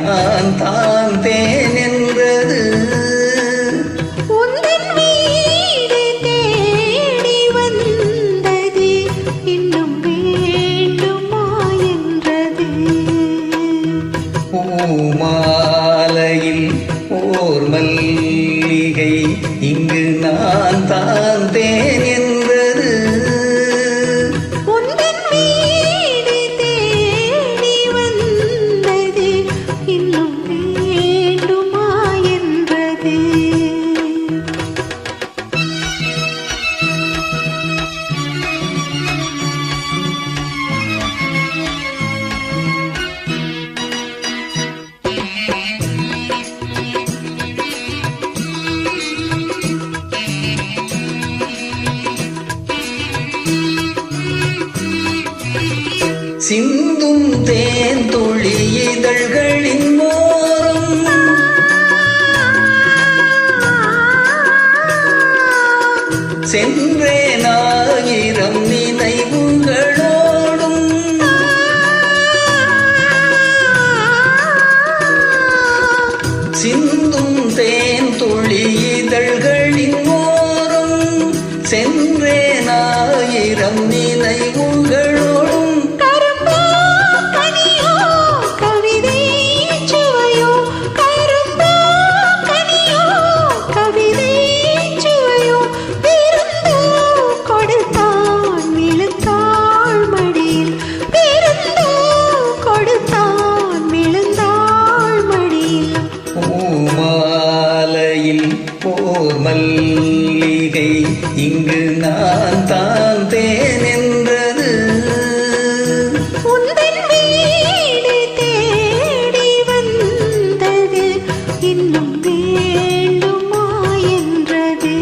நான் தான் தேன் என்றது. உந்தன் வீடு தேடி வந்தது இன்னும் வேண்டுமா என்றது. பூமாலையில் ஓர் மல்லிகை இங்கு நான் தான் தேன் என்றது. உந்தன் வீடு தேடி வந்தது இன்னும் வேண்டுமா என்றது. சிந்தும் தேன் துளி இதழ்களின் ஓரம் சென்றேன் ஆயிரம் நினைவுகளோடும். சிந்தும் தேன் துளி இதழ்களின் ஓரம் சென்றேன் ஆயிரம் நினைவுகளோடும். பூமாலையில் ஓர் மல்லிகை இங்கு நான் தான் தேன் என்றது. உந்தன் வீடு தேடி வந்தது இன்னும் வேண்டுமா என்றது.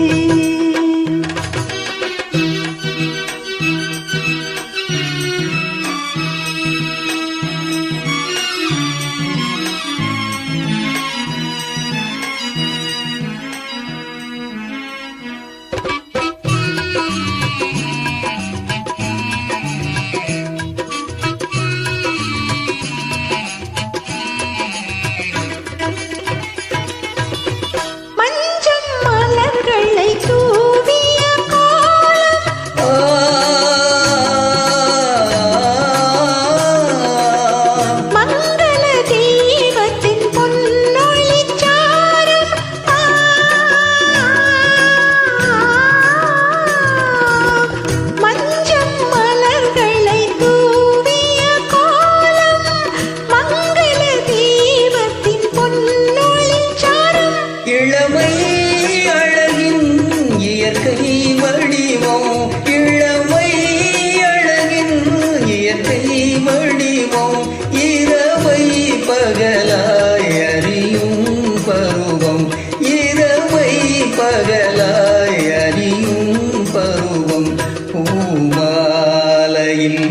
இளமை அழகின் இயற்கை வடிவம். இளமை அழகின் இயற்கை வடிவம். இரவை பகலாய் அறியும் பருவம். இரவை பகலாய் அறியும் பருவம். பூமாலையில்